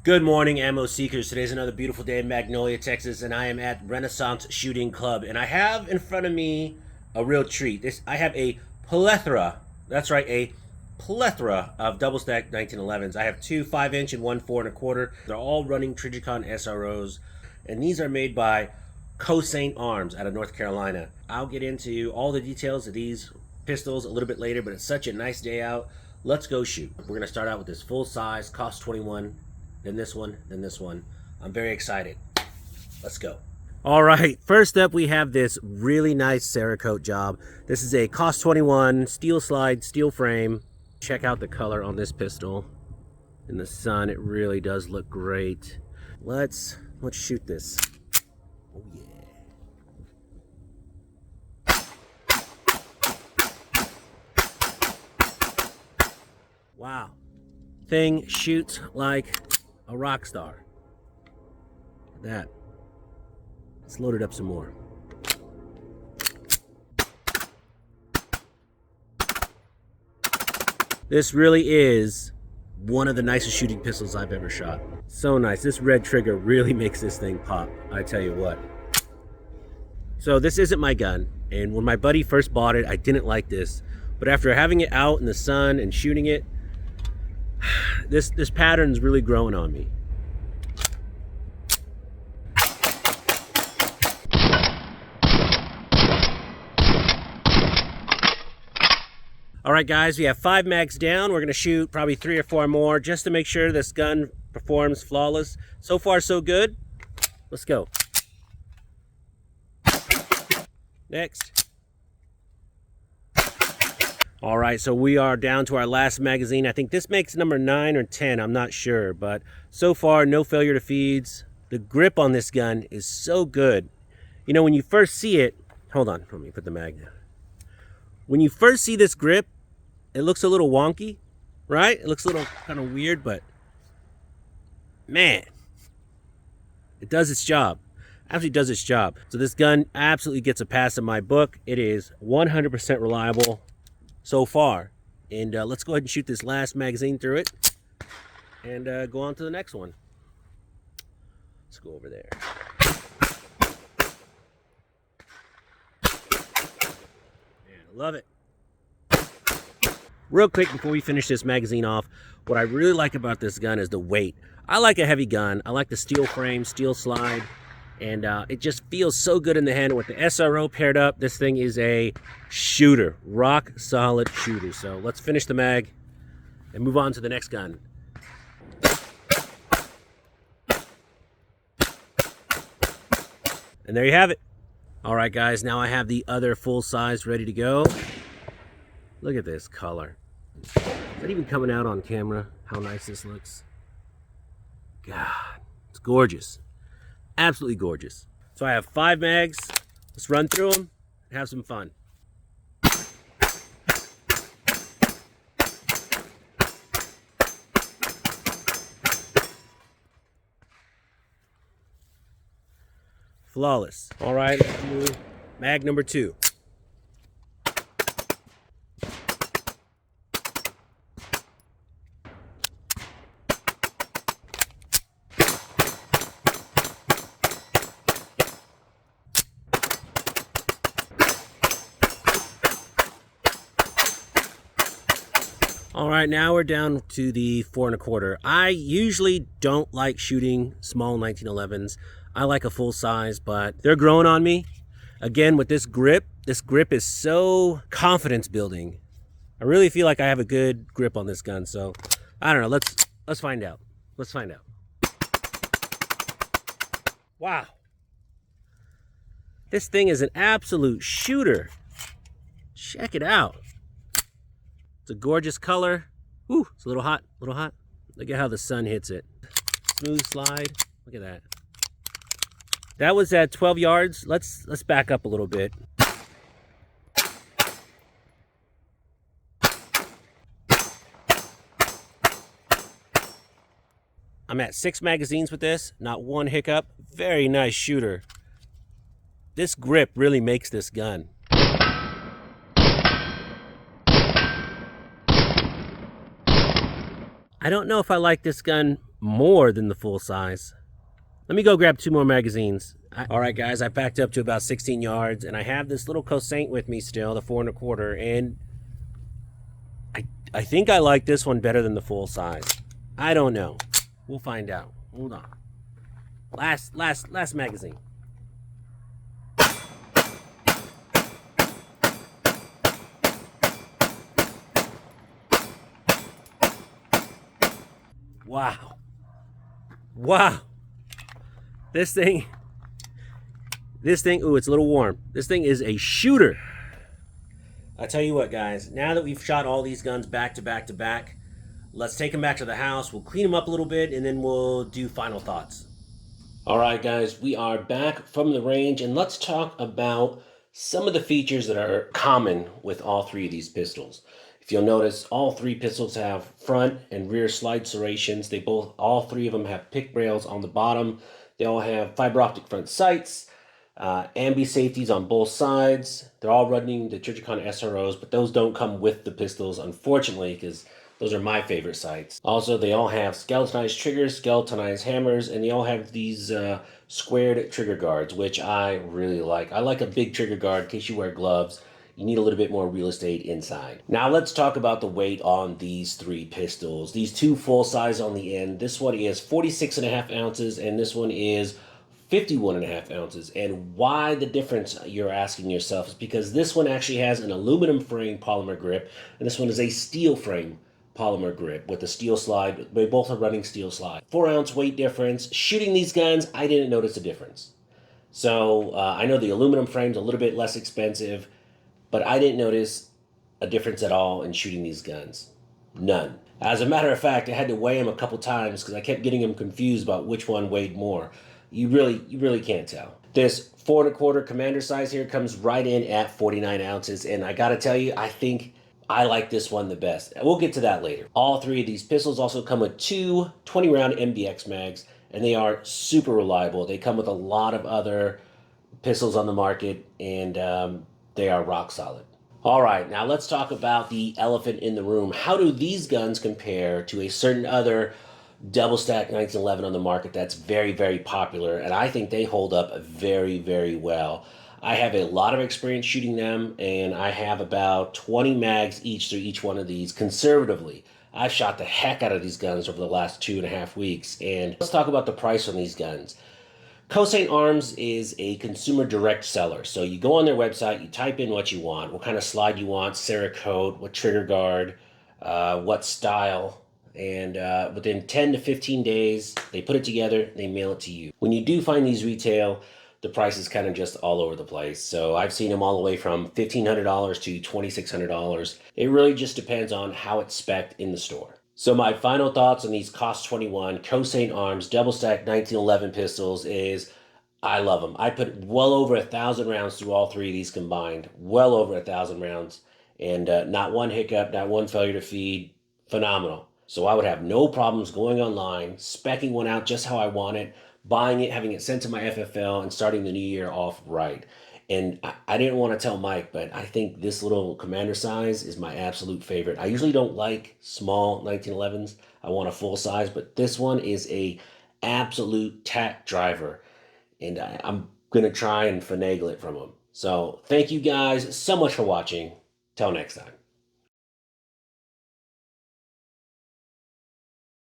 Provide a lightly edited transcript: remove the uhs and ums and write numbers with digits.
Good morning, ammo seekers. Today's another beautiful day in Magnolia, Texas, and I am at Renaissance Shooting Club. And I have in front of me a real treat. I have a plethora, that's right, a plethora of double stack 1911s. I have two 5-inch and one 4 1/4. They're all running Trijicon SROs, and these are made by Cosaint Arms out of North Carolina. I'll get into all the details of these pistols a little bit later, but it's such a nice day out. Let's go shoot. We're going to start out with this full size COS21. Then this one, then this one. I'm very excited. Let's go. All right, first up we have this really nice Cerakote job. This is a COS21 steel slide, steel frame. Check out the color on this pistol. In the sun, it really does look great. Let's shoot this. Oh yeah. Wow. Thing shoots like a rock star. Look at that. Let's load it up some more. This really is one of the nicest shooting pistols I've ever shot. So nice. This red trigger really makes this thing pop, I tell you what. So this isn't my gun, and when my buddy first bought it, I didn't like this. But after having it out in the sun and shooting it, this pattern's really growing on me. All right, guys, we have 5 mags down. We're gonna shoot probably 3 or 4 more just to make sure this gun performs flawless. So far, so good. Let's go. Next. All right, so we are down to our last magazine. I think this makes number 9 or 10, I'm not sure, but so far, no failure to feeds. The grip on this gun is so good. You know, when you first see it, hold on, let me put the mag down. When you first see this grip, it looks a little wonky, right? It looks a little kind of weird, but man, it does its job. Absolutely does its job. So this gun absolutely gets a pass in my book. It is 100% reliable so far. And let's go ahead and shoot this last magazine through it and go on to the next one. Let's go over there. Man, I love it. Real quick before we finish this magazine off, what I really like about this gun is the weight. I like a heavy gun. I like the steel frame, steel slide, and it just feels so good in the hand. With the SRO paired up, this thing is a shooter, rock solid shooter. So let's finish the mag and move on to the next gun. And there you have it. All right, guys, now I have the other full size ready to go. Look at this color. Is that even coming out on camera? How nice this looks. God, it's gorgeous. Absolutely gorgeous. So I have 5 mags. Let's run through them and have some fun. Flawless. All right, let's do mag number 2. All right, now we're down to the 4 1/4. I usually don't like shooting small 1911s. I like a full size, but they're growing on me. Again, with this grip is so confidence building. I really feel like I have a good grip on this gun. So I don't know. Let's find out. Let's find out. Wow. This thing is an absolute shooter. Check it out. It's a gorgeous color. Ooh, it's a little hot, a little hot. Look at how the sun hits it. Smooth slide. Look at that. That was at 12 yards. Let's back up a little bit. I'm at 6 magazines with this. Not one hiccup. Very nice shooter. This grip really makes this gun. I don't know if I like this gun more than the full size. Let me go grab 2 more magazines. All right, guys, I packed up to about 16 yards, and I have this little Cosaint with me still, the 4 1/4, and I think I like this one better than the full size. I don't know. We'll find out. Hold on. Last magazine. Wow. Wow. This thing, ooh, it's a little warm. This thing is a shooter. I tell you what, guys, now that we've shot all these guns back to back to back, let's take them back to the house. We'll clean them up a little bit, and then we'll do final thoughts. All right, guys, we are back from the range, and let's talk about some of the features that are common with all 3 of these pistols. If you'll notice, all 3 pistols have front and rear slide serrations. All 3 of them have pick rails on the bottom. They all have fiber optic front sights, ambi safeties on both sides. They're all running the Trijicon SROs, but those don't come with the pistols, unfortunately, because those are my favorite sights. Also, they all have skeletonized triggers, skeletonized hammers, and they all have these squared trigger guards, which I really like. I like a big trigger guard in case you wear gloves. You need a little bit more real estate inside. Now let's talk about the weight on these 3 pistols. These 2 full size on the end. This one is 46.5 ounces, and this one is 51.5 ounces. And why the difference, you're asking yourself, is because this one actually has an aluminum frame polymer grip, and this one is a steel frame polymer grip with a steel slide. They both are running steel slide. 4-ounce weight difference. Shooting these guns, I didn't notice a difference. So I know the aluminum frame's a little bit less expensive, but I didn't notice a difference at all in shooting these guns. None. As a matter of fact, I had to weigh them a couple times because I kept getting them confused about which one weighed more. You really can't tell. This 4 1/4 commander size here comes right in at 49 ounces, and I gotta tell you, I think I like this one the best. We'll get to that later. All 3 of these pistols also come with 2 20-round MDX mags, and they are super reliable. They come with a lot of other pistols on the market, and they are rock solid. All right, now let's talk about the elephant in the room. How do these guns compare to a certain other double stack 1911 on the market that's very, very popular? And I think they hold up very, very well. I have a lot of experience shooting them, and I have about 20 mags each through each one of these conservatively. I've shot the heck out of these guns over the last 2.5 weeks. And let's talk about the price on these guns. Cosaint Arms is a consumer direct seller. So you go on their website, you type in what you want, what kind of slide you want, Cerakote, what trigger guard, what style, and within 10 to 15 days, they put it together, they mail it to you. When you do find these retail, the price is kind of just all over the place. So I've seen them all the way from $1,500 to $2,600. It really just depends on how it's spec'd in the store. So my final thoughts on these COS21 Cosaint Arms double stack 1911 pistols is I love them. I put well over 1,000 rounds through all 3 of these combined, well over 1,000 rounds, and not one hiccup, not one failure to feed. Phenomenal. So I would have no problems going online, speccing one out just how I want it, buying it, having it sent to my FFL, and starting the new year off right. And I didn't want to tell Mike, but I think this little commander size is my absolute favorite. I usually don't like small 1911s. I want a full size, but this one is a absolute tack driver. And I'm going to try and finagle it from him. So thank you guys so much for watching. Till next time.